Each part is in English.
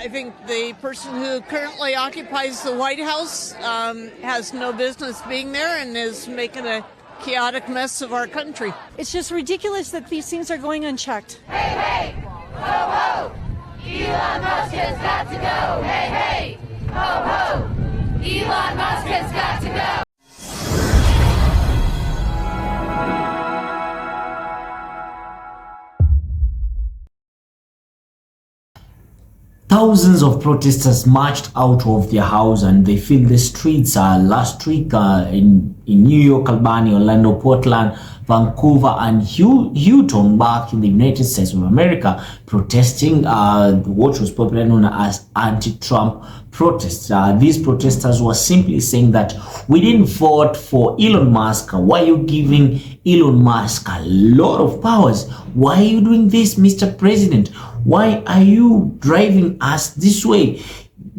I think the person who currently occupies the White House has no business being there and is making a chaotic mess of our country. It's just ridiculous that these things are going unchecked. Hey, hey, ho, ho, Elon Musk has got to go. Hey, hey, ho, ho, Elon Musk has got to go. Thousands of protesters marched out of their house and they filled the streets last week in New York, Albany, Orlando, Portland, Vancouver, and Houston back in the United States of America, protesting what was popularly known as anti-Trump protests. These protesters were simply saying that we didn't vote for Elon Musk. Why are you giving Elon Musk a lot of powers? Why are you doing this, Mr. President? Why are you driving us this way,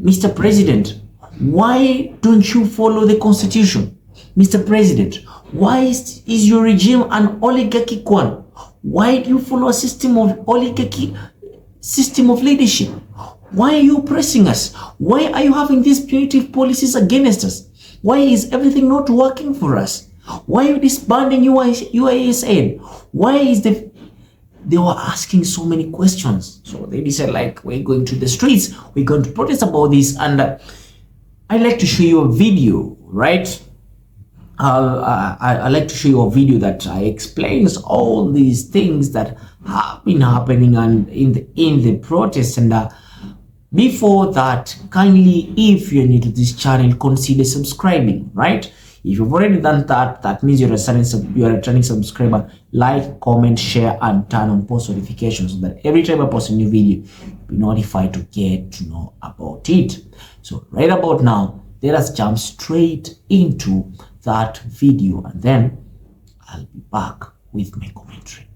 Mr. President? Why don't you follow the Constitution, Mr. President? Why is your regime an oligarchic one? Why do you follow a system of oligarchy, system of leadership? Why are you oppressing us? Why are you having these punitive policies against us? Why is everything not working for us? Why are you disbanding USAID? Why is they were asking so many questions. So they decided, like, we're going to the streets, we're going to protest about this. And I'd like to show you a video, right? I'd like to show you a video that explains all these things that have been happening and in the protest. And before that, kindly, if you're new to this channel, consider subscribing, right? If you've already done that, that means you're a returning subscriber. Like, comment, share, and turn on post notifications so that every time I post a new video, you'll be notified to get to know about it. So right about now, let us jump straight into that video, and then I'll be back with my commentary.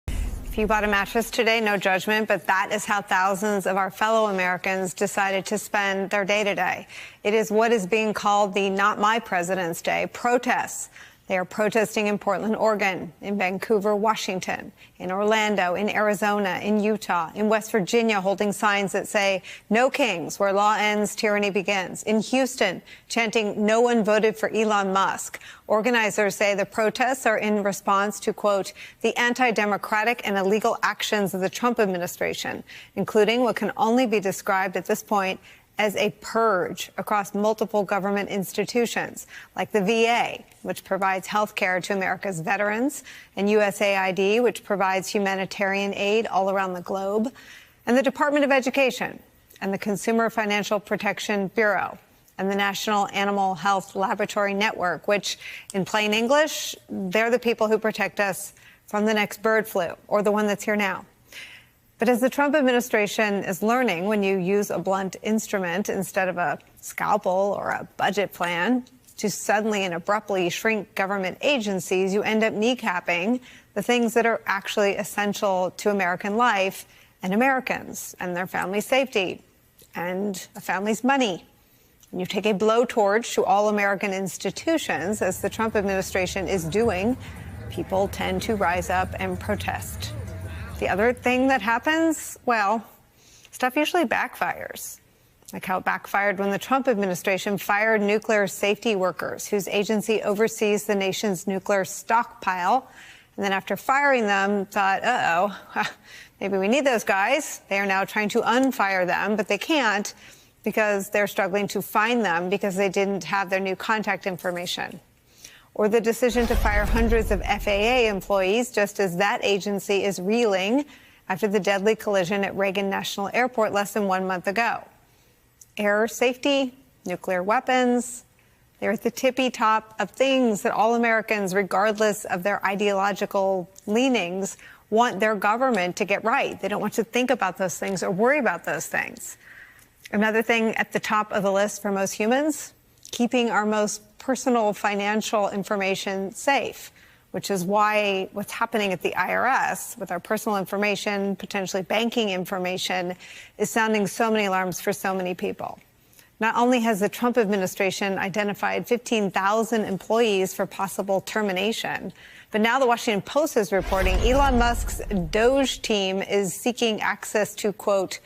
If you bought a mattress today, no judgment, but that is how thousands of our fellow Americans decided to spend their day today. It is what is being called the Not My President's Day protests. They are protesting in Portland, Oregon, in Vancouver, Washington, in Orlando, in Arizona, in Utah, in West Virginia, holding signs that say, "No kings, where law ends, tyranny begins." In Houston, chanting, "No one voted for Elon Musk." Organizers say the protests are in response to, quote, the anti-democratic and illegal actions of the Trump administration, including what can only be described at this point as a purge across multiple government institutions, like the VA, which provides health care to America's veterans, and USAID, which provides humanitarian aid all around the globe, and the Department of Education, and the Consumer Financial Protection Bureau, and the National Animal Health Laboratory Network, which, in plain English, they're the people who protect us from the next bird flu, or the one that's here now. But as the Trump administration is learning, when you use a blunt instrument instead of a scalpel or a budget plan to suddenly and abruptly shrink government agencies, you end up kneecapping the things that are actually essential to American life and Americans and their family safety and a family's money. When you take a blowtorch to all American institutions, as the Trump administration is doing, people tend to rise up and protest. The other thing that happens, well, stuff usually backfires, like how it backfired when the Trump administration fired nuclear safety workers whose agency oversees the nation's nuclear stockpile. And then after firing them, thought, maybe we need those guys. They are now trying to unfire them, but they can't because they're struggling to find them because they didn't have their new contact information. Or the decision to fire hundreds of FAA employees just as that agency is reeling after the deadly collision at Reagan National Airport less than 1 month ago. Air safety, nuclear weapons, they're at the tippy top of things that all Americans, regardless of their ideological leanings, want their government to get right. They don't want to think about those things or worry about those things. Another thing at the top of the list for most humans, keeping our most personal financial information safe, which is why what's happening at the IRS with our personal information, potentially banking information, is sounding so many alarms for so many people. Not only has the Trump administration identified 15,000 employees for possible termination, but now the Washington Post is reporting Elon Musk's Doge team is seeking access to, quote,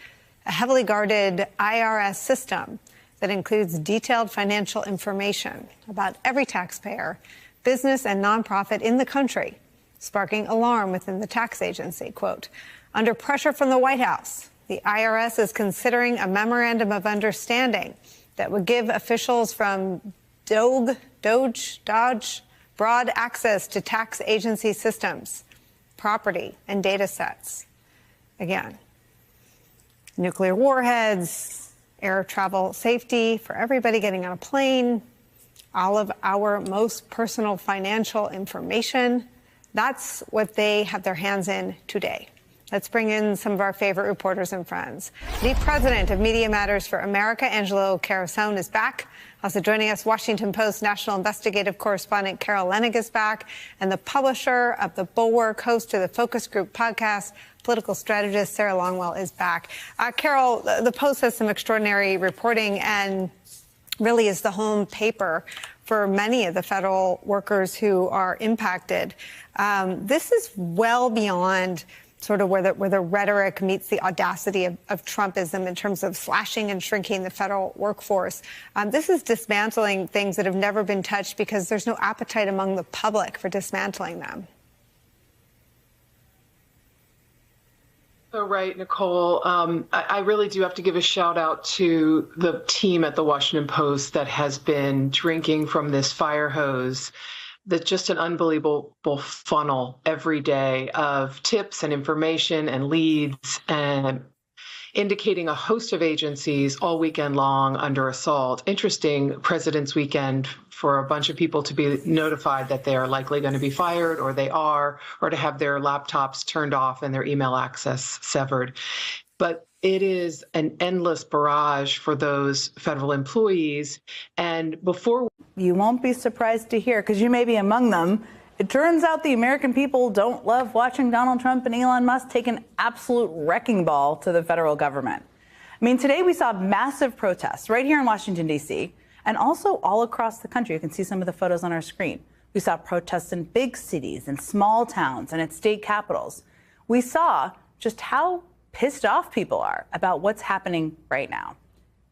a heavily guarded IRS system that includes detailed financial information about every taxpayer, business and nonprofit in the country, sparking alarm within the tax agency. Quote, under pressure from the White House, the IRS is considering a memorandum of understanding that would give officials from Dodge, broad access to tax agency systems, property, and data sets. Again, nuclear warheads, air travel safety for everybody getting on a plane, all of our most personal financial information. That's what they have their hands in today. Let's bring in some of our favorite reporters and friends. The president of Media Matters for America, Angelo Carusone, is back. Also joining us, Washington Post national investigative correspondent Carol Leonnig is back, and the publisher of The Bulwark, host of the Focus Group podcast, political strategist Sarah Longwell is back. Carol, the Post has some extraordinary reporting and really is the home paper for many of the federal workers who are impacted. This is well beyond sort of where the rhetoric meets the audacity of Trumpism in terms of slashing and shrinking the federal workforce. This is dismantling things that have never been touched because there's no appetite among the public for dismantling them. So right, Nicole. I really do have to give a shout out to the team at the Washington Post that has been drinking from this fire hose. That's just an unbelievable funnel every day of tips and information and leads and indicating a host of agencies all weekend long under assault. Interesting President's Weekend for a bunch of people to be notified that they are likely going to be fired, or they are, or to have their laptops turned off and their email access severed. But it is an endless barrage for those federal employees. And before you won't be surprised to hear, because you may be among them, it turns out the American people don't love watching Donald Trump and Elon Musk take an absolute wrecking ball to the federal government. I mean, today we saw massive protests right here in Washington, D.C., and also all across the country. You can see some of the photos on our screen. We saw protests in big cities, in small towns, and at state capitals. We saw just how pissed off people are about what's happening right now.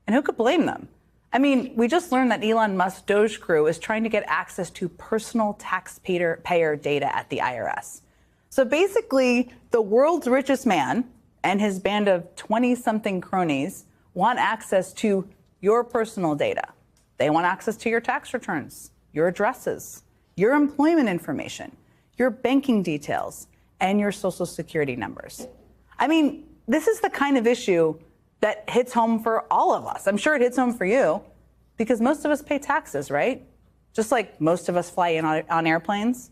And who could blame them? I mean, we just learned that Elon Musk's Doge crew is trying to get access to personal taxpayer data at the IRS. So basically, the world's richest man and his band of 20-something cronies want access to your personal data. They want access to your tax returns, your addresses, your employment information, your banking details, and your social security numbers. I mean, this is the kind of issue that hits home for all of us. I'm sure it hits home for you because most of us pay taxes, right? Just like most of us fly in on airplanes.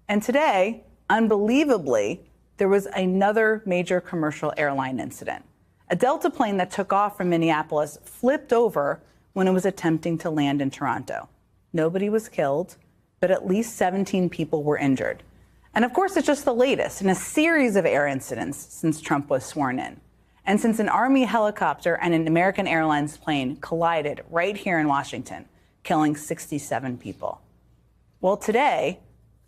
And today, unbelievably, there was another major commercial airline incident. A Delta plane that took off from Minneapolis flipped over when it was attempting to land in Toronto. Nobody was killed, but at least 17 people were injured. And of course, it's just the latest in a series of air incidents since Trump was sworn in. And since an Army helicopter and an American Airlines plane collided right here in Washington, killing 67 people. Well, today,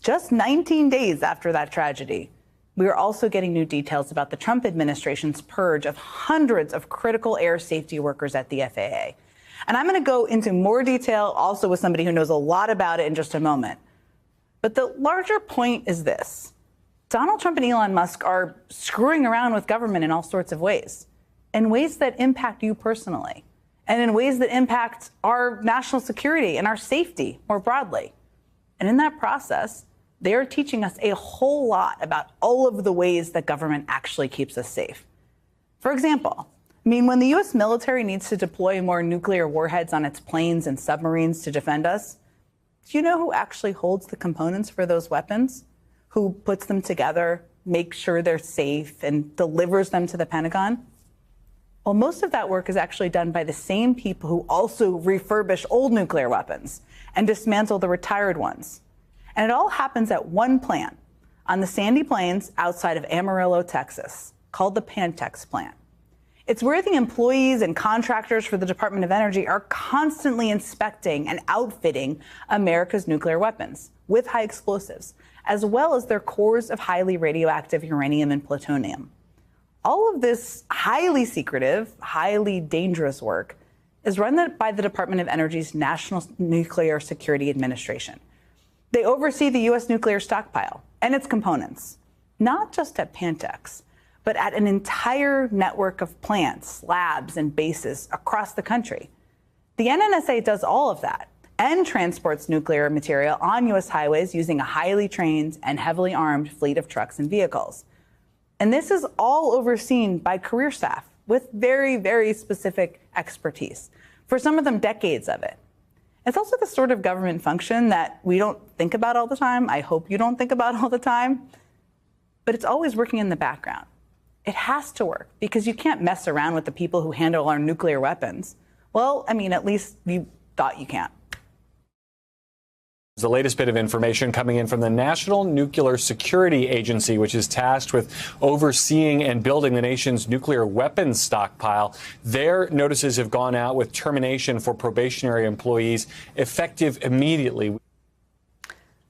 just 19 days after that tragedy, we are also getting new details about the Trump administration's purge of hundreds of critical air safety workers at the FAA. And I'm going to go into more detail also with somebody who knows a lot about it in just a moment. But the larger point is this. Donald Trump and Elon Musk are screwing around with government in all sorts of ways that impact you personally, and in ways that impact our national security and our safety more broadly. And in that process, they are teaching us a whole lot about all of the ways that government actually keeps us safe. For example, I mean, when the U.S. military needs to deploy more nuclear warheads on its planes and submarines to defend us, do you know who actually holds the components for those weapons? Who puts them together, makes sure they're safe, and delivers them to the Pentagon? Well, most of that work is actually done by the same people who also refurbish old nuclear weapons and dismantle the retired ones. And it all happens at one plant on the Sandy Plains outside of Amarillo, Texas, called the Pantex plant. It's where the employees and contractors for the Department of Energy are constantly inspecting and outfitting America's nuclear weapons with high explosives, as well as their cores of highly radioactive uranium and plutonium. All of this highly secretive, highly dangerous work is run by the Department of Energy's National Nuclear Security Administration. They oversee the U.S. nuclear stockpile and its components, not just at Pantex, but at an entire network of plants, labs, and bases across the country. The NNSA does all of that and transports nuclear material on U.S. highways using a highly trained and heavily armed fleet of trucks and vehicles. And this is all overseen by career staff with very, very specific expertise. For some of them, decades of it. It's also the sort of government function that we don't think about all the time. I hope you don't think about all the time. But it's always working in the background. It has to work because you can't mess around with the people who handle our nuclear weapons. Well, I mean, at least you thought you can't. The latest bit of information coming in from the National Nuclear Security Agency, which is tasked with overseeing and building the nation's nuclear weapons stockpile. Their notices have gone out with termination for probationary employees effective immediately.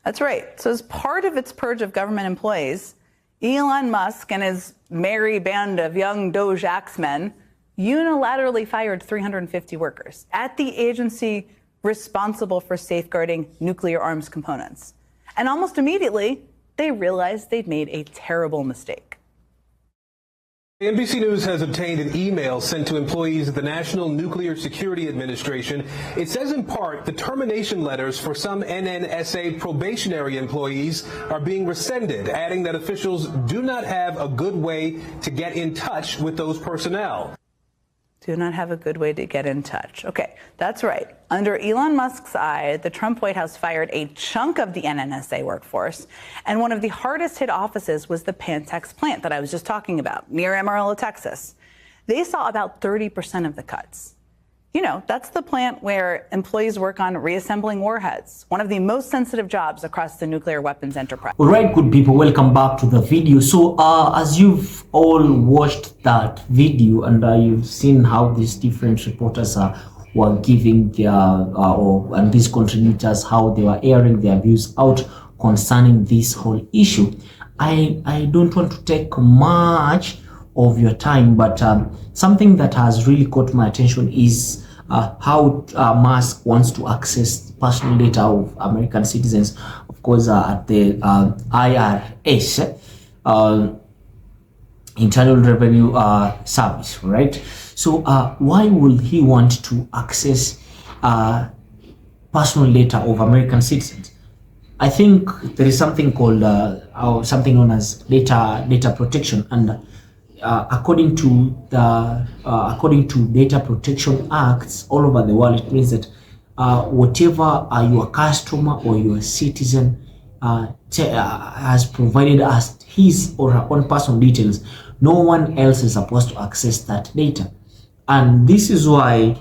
That's right. So as part of its purge of government employees, Elon Musk and his merry band of young Doge axemen unilaterally fired 350 workers at the agency responsible for safeguarding nuclear arms components. And almost immediately, they realized they'd made a terrible mistake. NBC News has obtained an email sent to employees of the National Nuclear Security Administration. It says in part the termination letters for some NNSA probationary employees are being rescinded, adding that officials do not have a good way to get in touch with those personnel. Do not have a good way to get in touch. Okay, that's right. Under Elon Musk's eye, the Trump White House fired a chunk of the NNSA workforce, and one of the hardest hit offices was the Pantex plant that I was just talking about, near Amarillo, Texas. They saw about 30% of the cuts. You know, that's the plant where employees work on reassembling warheads, one of the most sensitive jobs across the nuclear weapons enterprise. All right, good people, welcome back to the video. So as you've all watched that video and you've seen how these different reporters were giving their and these contributors, how they were airing their views out concerning this whole issue, I don't want to take much of your time, but something that has really caught my attention is how Musk wants to access personal data of American citizens, of course, at the IRS, Internal Revenue Service, right? So why will he want to access personal data of American citizens? I think there is something called something known as data protection, and according to data protection acts all over the world, it means that whatever your customer or your citizen has provided as his or her own personal details, no one else is supposed to access that data. And this is why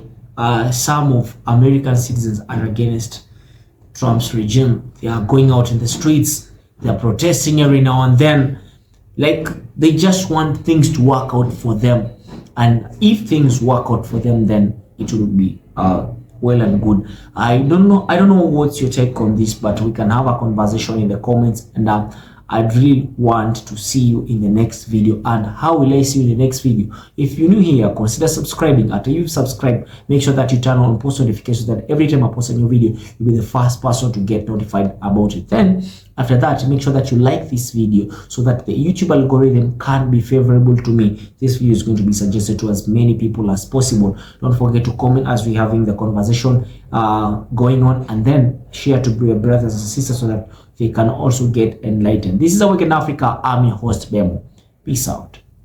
some of American citizens are against Trump's regime. They are going out in the streets, they are protesting every now and then. Like, they just want things to work out for them, and if things work out for them, then it will be well and good. I don't know what's your take on this, but we can have a conversation in the comments, and I'd really want to see you in the next video. And how will I see you in the next video? If you're new here, consider subscribing. After you've subscribed, make sure that you turn on post notifications, so that every time I post a new video, you'll be the first person to get notified about it. Then after that, make sure that you like this video so that the YouTube algorithm can be favorable to me. This video is going to be suggested to as many people as possible. Don't forget to comment as we're having the conversation going on, and then share to your brothers and sisters so that they can also get enlightened. This is Awaken Africa. I'm your host, Bemo. Peace out.